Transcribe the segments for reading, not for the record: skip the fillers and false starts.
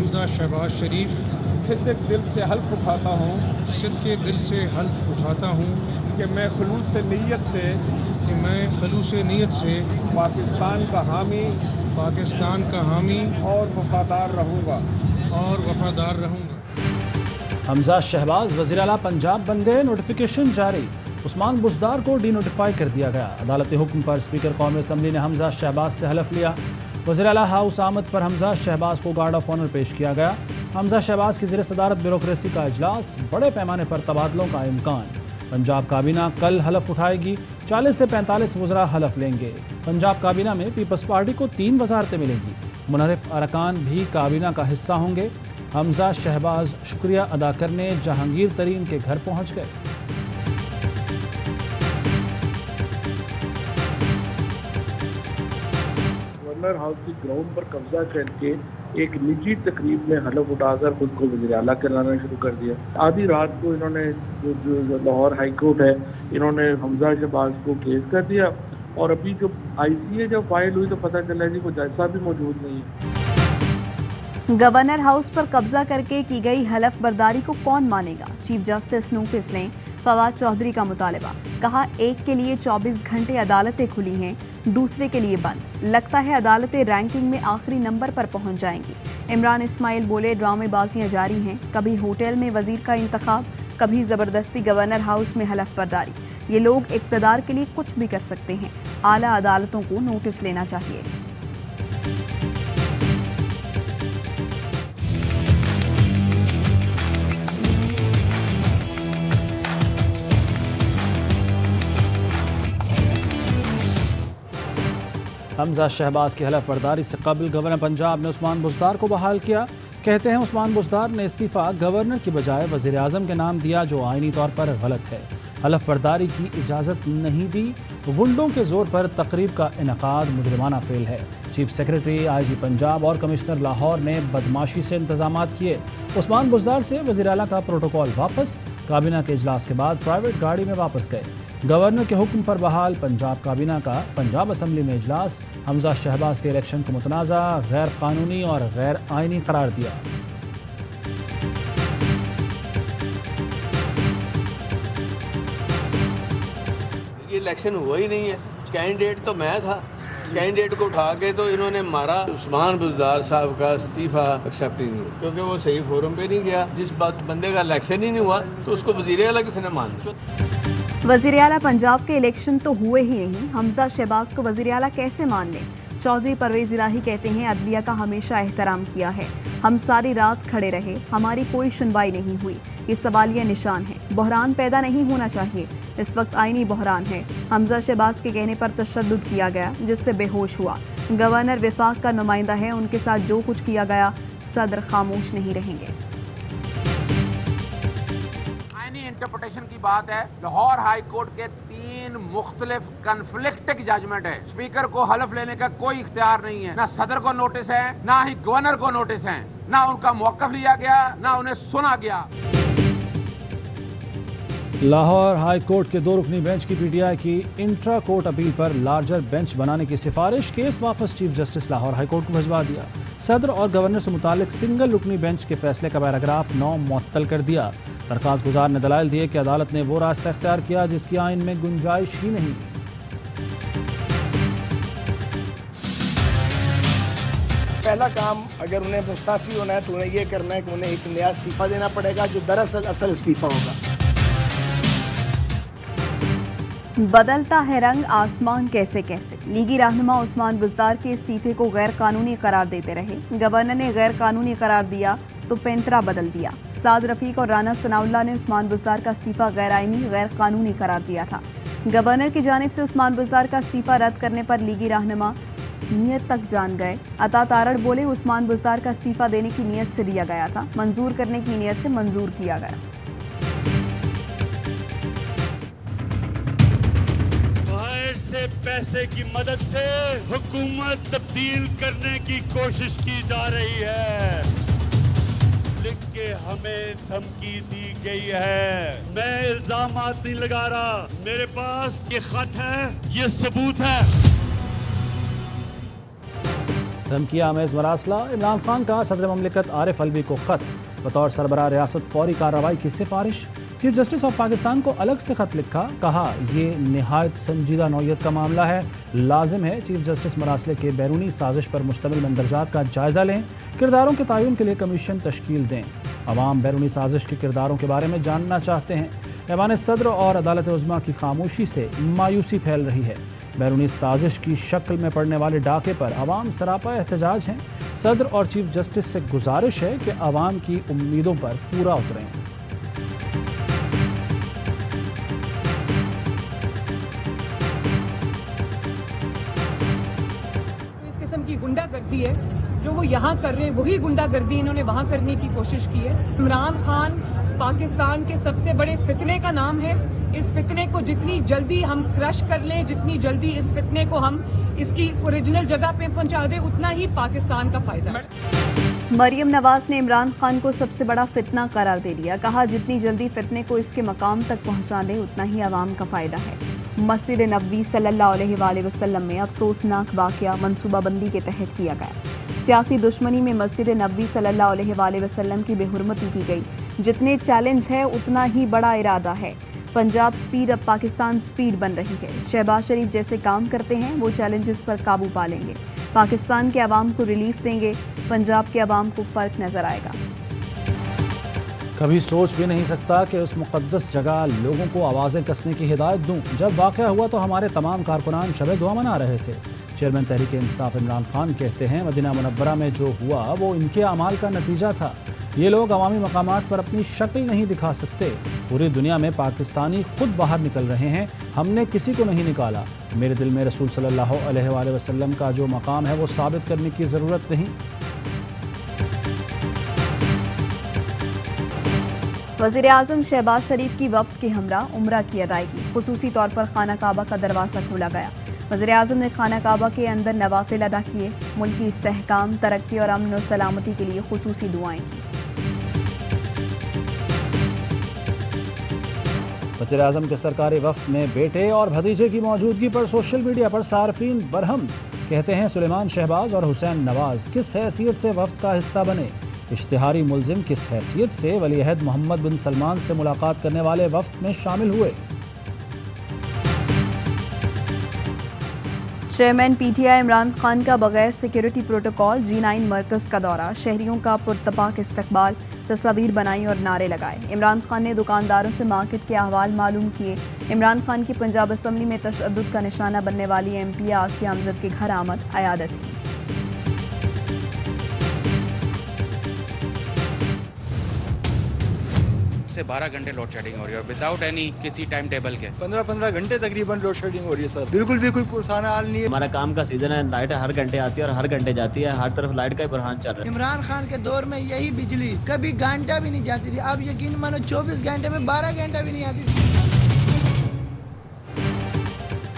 हमजा शहबाज शरीफ सिद्दीक दिल से हल्फ उठाता हूँ सिद्के दिल से हल्फ उठाता हूँ कि मैं खुलूस नीयत से पाकिस्तान का हामी और वफादार रहूँगा। हमजा शहबाज वज़ीर आला पंजाब बन गए, नोटिफिकेशन जारी। उस्मान बुज़दार को डी नोटिफाई कर दिया गया। अदालती हुक्म पर स्पीकर कौमी असम्बली ने हमजा शहबाज से हलफ लिया। वज़ीर आला हाउस आमद पर हमजा शहबाज को गार्ड ऑफ ऑनर पेश किया गया। हमजा शहबाज की ज़ेर सदारत ब्यूरोक्रेसी का इजलास, बड़े पैमाने पर तबादलों का इम्कान। पंजाब काबीना कल हलफ उठाएगी, 40 से 45 वज़रा हलफ लेंगे। पंजाब काबीना में पीपल्स पार्टी को 3 वज़ारतें मिलेंगी। मुनहरिफ अरकान भी काबीना का हिस्सा होंगे। हमजा शहबाज शुक्रिया अदा करने जहांगीर तरीन के घर पहुँच गए। गवर्नर हाउस की ग्राउंड पर कब्जा करके एक निजी तकरीब में हलफ उठाकर खुद को वज़ीर आला कराना शुरू कर दिया। आधी रात को इन्होंने जो लाहौर हाई कोर्ट है, इन्होंने हमजा शहबाज को केस कर दिया और अभी जो ICA जब फाइल हुई तो पता चला जी कोई जैसा भी मौजूद नहीं है। गवर्नर हाउस पर कब्जा करके की गई हलफ बर्दारी को कौन मानेगा? चीफ जस्टिस नोटिस लें। फवाद चौधरी का मुतालबा, कहा एक के लिए 24 घंटे अदालतें खुली हैं, दूसरे के लिए बंद। लगता है अदालतें रैंकिंग में आखिरी नंबर पर पहुंच जाएंगी। इमरान इस्माइल बोले ड्रामेबाजियां जारी हैं, कभी होटल में वजीर का इंतखाब, कभी जबरदस्ती गवर्नर हाउस में हलफ बर्दारी। ये लोग इक़्तिदार के लिए कुछ भी कर सकते हैं। आला अदालतों को नोटिस लेना चाहिए। हमजा शहबाज की हलफ बर्दारी से कबल गवर्नर पंजाब ने उस्मान बुज़दार को बहाल किया। कहते हैं उस्मान बुज़दार ने इस्तीफ़ा गवर्नर की बजाय वज़ीर आज़म के नाम दिया, जो आईनी तौर पर गलत है। हलफ बर्दारी की इजाज़त नहीं दी। गुंडों के ज़ोर पर तकरीब का इनकाद मुजरिमाना फेल है। चीफ सेक्रेटरी IG पंजाब और कमिश्नर लाहौर ने बदमाशी से इंतजामात किए। उस्मान बुज़दार से वज़ीर आला का प्रोटोकॉल वापस। काबीना के इजलास के बाद प्राइवेट गाड़ी में वापस गए। गवर्नर के हुक्म पर बहाल पंजाब काबीना का पंजाब असम्बली में इजलास। हमजा शहबाज के इलेक्शन को मुतनाज़ा, गैर कानूनी और गैर आइनी करार दिया। ये इलेक्शन हुआ ही नहीं है, कैंडिडेट तो मैं था। कैंडिडेट को उठा के तो इन्होंने मारा। उस्मान बुज़दार साहब का इस्तीफ़ा एक्सेप्ट ही नहीं हुआ, क्योंकि वो सही फोरम पे नहीं गया। जिस बंदे का इलेक्शन ही नहीं हुआ तो उसको वज़ीर आला किसने मान दिया? वज़ीर आला पंजाब के इलेक्शन तो हुए ही नहीं, हमजा शहबाज को वज़ीर आला कैसे मान लें? चौधरी परवेज़ इलाही कहते हैं अदलिया का हमेशा एहतराम किया है, हम सारी रात खड़े रहे, हमारी कोई सुनवाई नहीं हुई। ये सवालिया निशान है, बहरान पैदा नहीं होना चाहिए। इस वक्त आईनी बहरान है। हमजा शहबाज के कहने पर तशद्दुद किया गया, जिससे बेहोश हुआ। गवर्नर विफाक का नुमाइंदा है, उनके साथ जो कुछ किया गया, सदर खामोश नहीं रहेंगे। इंटरप्रिटेशन की बात है। लाहौर हाई कोर्ट के 3 मुख्तलिफ कन्फ्लिक्टिंग जजमेंट है। स्पीकर को हलफ लेने का कोई इख्तियार नहीं है, ना सदर को नोटिस है, ना ही गवर्नर को नोटिस है, ना उनका मौक़िफ़ लिया गया, ना उन्हें सुना गया। लाहौर हाई कोर्ट के 2 रुकनी बेंच की PTI की इंट्रा कोर्ट अपील पर लार्जर बेंच बनाने की सिफारिश। केस वापस chief justice Lahore high court को भिजवा दिया। सदर और गवर्नर से मुतालिक सिंगल रुकनी बेंच के फैसले का पैराग्राफ 9 मुअत्तल कर दिया। दरख्वास्त गुजार ने दलाइल दिए कि अदालत ने वो रास्ता इख्तियार किया जिसकी आइन में गुंजाइश ही नहीं। पहला काम अगर उन्हें मुस्ताफ़ी होना है तो उन्हें ये करना है कि उन्हें एक नया इस्तीफ़ा देना पड़ेगा, जो दरअसल असल इस्तीफ़ा होगा। बदलता है रंग आसमान कैसे कैसे। लीगी रहनुमा उस्मान बुज़दार के इस्तीफे को गैर कानूनी करार देते रहे। गवर्नर ने गैर कानूनी करार दिया तो पैंतरा बदल दिया। साद रफीक और राना सनाउल्लाह ने उस्मान बुज़दार का इस्तीफा गैर आइनी, गैर कानूनी करार दिया था। गवर्नर की जानिब से उस्मान बुज़दार का इस्तीफा रद्द करने पर लीगी रहनुमा नियत तक जान गए। अता तारड़ बोले उस्मान बुज़दार का इस्तीफा देने की नीयत से दिया गया था, मंजूर करने की नीयत से मंजूर किया गया। से पैसे की मदद से हुकूमत तब्दील करने की कोशिश की जा रही है। लिख के हमें धमकी दी गई है। मैं इल्जामात नहीं लगा रहा, मेरे पास ये खत है, ये सबूत है। धमकियां आमेज मरासला। इमरान खान का सदर ममलिकत आरिफ अलवी को खत, बतौर सरबराह रियासत फौरी कार्रवाई की सिफारिश। चीफ जस्टिस ऑफ पाकिस्तान को अलग से खत लिखा, कहा यह निहायत संजीदा नौयत का मामला है, लाजिम है चीफ जस्टिस मरासले के बैरूनी साजिश पर मुश्तमिल मंदरजात का जायजा लें, किरदारों के तयन के लिए कमीशन तश्कील दें। अवाम बैरूनी साजिश के किरदारों के बारे में जानना चाहते हैं। ऐवान सदर और अदालत उज़्मा की खामोशी से मायूसी फैल रही है। बैरूनी साजिश की शक्ल में पड़ने वाले डाके पर अवाम सरापा एहतजाज हैं। सदर और चीफ जस्टिस से गुजारिश है कि अवाम की उम्मीदों पर पूरा उतरें। इस किस्म की गुंडागर्दी है जो वो यहाँ कर रहे हैं, वही गुंडागर्दी इन्होंने वहाँ करने की कोशिश की है। इमरान खान पाकिस्तान के सबसे बड़े फितने का नाम है। इस फितने को जितनी जल्दी हम क्रश कर लें, जितनी जल्दी इस फितने को हम इसकी ओरिजिनल जगह पे पहुंचा दें, उतना ही पाकिस्तान का फायदा है। मरियम नवाज ने इमरान खान को सबसे बड़ा फितना करार दे दिया। कहा जितनी जल्दी फितने को इसके मकाम तक पहुंचा दें, उतना ही आवाम का फायदा है। मस्जिद नबवी सल्लल्लाहु अलैहि वसल्लम में अफसोसनाक वाक़या मनसूबाबंदी के तहत किया गया। सियासी दुश्मनी में मस्जिद नबवी सल्लल्लाहु अलैहि वसल्लम की बेहुरमती की गई। जितने चैलेंज है उतना ही बड़ा इरादा है। पंजाब स्पीड अब पाकिस्तान स्पीड बन रही है। शहबाज शरीफ जैसे काम करते हैं वो चैलेंजेस पर काबू पा लेंगे। पाकिस्तान के अवाम को रिलीफ देंगे। पंजाब के अवाम को फ़र्क नज़र आएगा। कभी सोच भी नहीं सकता कि उस मुक़द्दस जगह लोगों को आवाज़ें कसने की हिदायत दूं। जब वाक़या हुआ तो हमारे तमाम कारकुनान शब दुआ मना रहे थे। चेयरमैन तहरीक इंसाफ इमरान खान कहते हैं मदीना मुनव्वरा में जो हुआ वो इनके अमाल का नतीजा था। ये लोग अवामी मकामात पर अपनी शक्ल नहीं दिखा सकते। पूरी दुनिया में पाकिस्तानी खुद बाहर निकल रहे हैं, हमने किसी को नहीं निकाला। मेरे दिल में रसूल सल्लल्लाहु अलैहि वसल्लम का जो मकाम है वो साबित करने की ज़रूरत नहीं। वज़ीर आज़म शहबाज शरीफ की वफ़द के हमरा उम्रा की अदायगी। खुसूसी तौर पर खाना काबा का दरवाज़ा खोला गया। वज़ीर आज़म ने खाना काबा के अंदर नवाफिल अदा किए। मुल्क की इस्तेहकाम, तरक्की और अमन और सलामती के लिए खुसूसी दुआएं की। वज़ीर आज़म के सरकारी वफ़द में बेटे और भतीजे की मौजूदगी पर सोशल मीडिया पर सार्फिन बरहम। कहते हैं सुलेमान शहबाज और हुसैन नवाज किस हैसियत से वफ़द का हिस्सा बने। इश्तिहारी मुल्जिम किस हैसियत से वली अहद मोहम्मद बिन सलमान से मुलाकात करने वाले वफ़द में शामिल हुए। चेयरमैन पीटीआई इमरान खान का बगैर सिक्योरिटी प्रोटोकॉल G9 मरकज़ का दौरा। शहरियों का पुरतपाक इस्तकबाल, तस्वीर बनाई और नारे लगाए। इमरान खान ने दुकानदारों से मार्केट के अहवाल मालूम किए। इमरान खान की पंजाब असम्बली में तशद्दुद का निशाना बनने वाली MP आसिया अमजद के घर आमद अयादत की। 12 घंटे लोड शेडिंग हो रही है विदाउट एनी किसी टाइम टेबल के। 15 घंटे तकरीबन लोड शेडिंग हो रही है सर। बिल्कुल भी कोई पुरसाना हाल नहीं है। हमारा काम का सीजन है, लाइट हर घंटे आती है और हर घंटे जाती है। हर तरफ लाइट का ही बुरहान चल रहा है। इमरान खान के दौर में यही बिजली कभी घंटा भी नहीं जाती थी। अब यकीन मानो 24 घंटे में 12 घंटा भी नहीं आती थी।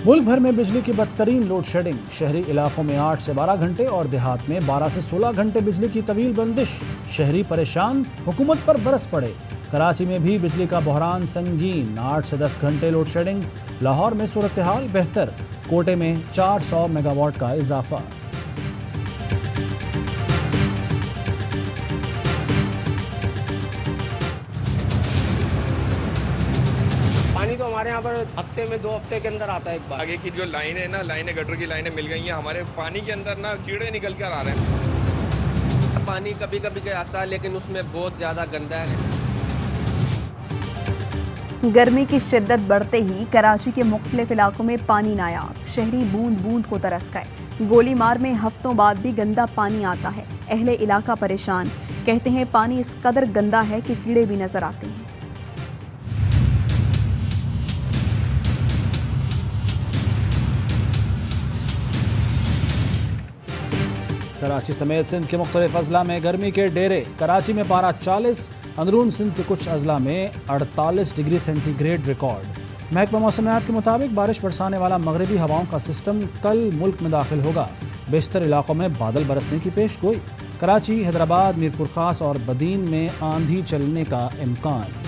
मुल्क भर में बिजली की बदतरीन लोड शेडिंग। शहरी इलाकों में 8 से 12 घंटे और देहात में 12 से 16 घंटे बिजली की तवील बंदिश। शहरी परेशान, हुकूमत पर बरस पड़े। कराची में भी बिजली का बहरान संगीन। 8 से 10 घंटे लोड शेडिंग। लाहौर में सूरत हाल बेहतर। कोटे में 400 मेगावाट का इजाफा। पानी तो हमारे यहाँ पर हफ्ते में 2 हफ्ते के अंदर आता है एक बार। आगे की जो लाइन है ना, लाइनें गटर की लाइनें मिल गई हैं। हमारे पानी के अंदर ना कीड़े निकल कर आ रहे हैं। पानी कभी कभी के आता है लेकिन उसमें बहुत ज़्यादा गंदा है। गर्मी की शिद्दत बढ़ते ही कराची के मुख्तलिफ इलाकों में पानी नायाब। शहरी बूंद बूंद को तरस गए। गोलीमार में हफ्तों बाद भी गंदा पानी आता है। अहले इलाका परेशान, कहते हैं पानी इस कदर गंदा है कि कीड़े भी नजर आते हैं। कराची समेत सिंध के मुख्तलिफ अजला में गर्मी के डेरे। कराची में पारा 40, अंदरून सिंध के कुछ अजला में 48 डिग्री सेंटीग्रेड रिकॉर्ड। महकमा मौसमियात के मुताबिक बारिश बरसाने वाला मगरबी हवाओं का सिस्टम कल मुल्क में दाखिल होगा। बेशतर इलाकों में बादल बरसने की पेश गोई। कराची, हैदराबाद, मीरपुर खास और बदीन में आंधी चलने का इम्कान।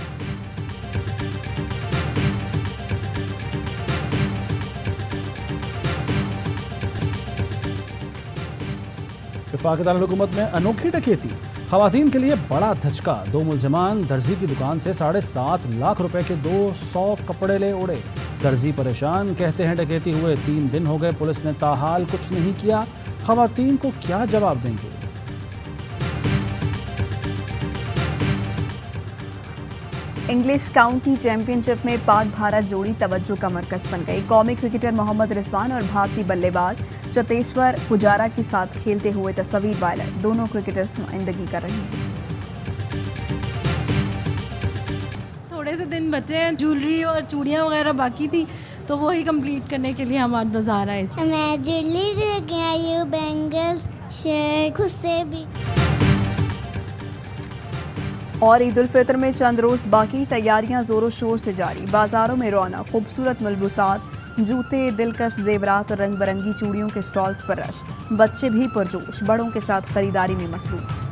वफाकी दारुल-हुकूमत में अनोखी डकैती, खवातीन के लिए बड़ा धचका। 2 मुलजमान दर्जी की दुकान से 7.5 लाख रुपए के 200 कपड़े ले उड़े। दर्जी परेशान, कहते हैं डकैती हुए 3 दिन हो गए, पुलिस ने ताहाल कुछ नहीं किया। खवातीन को क्या जवाब देंगे? इंग्लिश काउंटी चैंपियनशिप में पाक भारत जोड़ी तवज्जो का मरकज बन गई। कौमी क्रिकेटर मोहम्मद रिजवान और भारतीय बल्लेबाज चतेश्वर पुजारा के साथ खेलते हुए तस्वीर वायरल। दोनों क्रिकेटर्स नुमाइंदगी कर रहे हैं। थोड़े से दिन बचे हैं, ज्वेलरी और चूड़ियाँ वगैरह बाकी थी, तो वो ही कंप्लीट करने के लिए हम आज बाजार आए थे। मैं ज्वेलरी लेके आई हूँ, बैंगल्स, शर्ट, खुद से भी। और ईद उल फितर में चंद रोज बाकी, तैयारियां जोरों शोर से जारी। बाजारों में रौनक, खूबसूरत मलबूसात, जूते, दिलकश जेवरात और रंग बिरंगी चूड़ियों के स्टॉल्स पर रश। बच्चे भी पुरजोश, बड़ों के साथ खरीदारी में मसरूफ।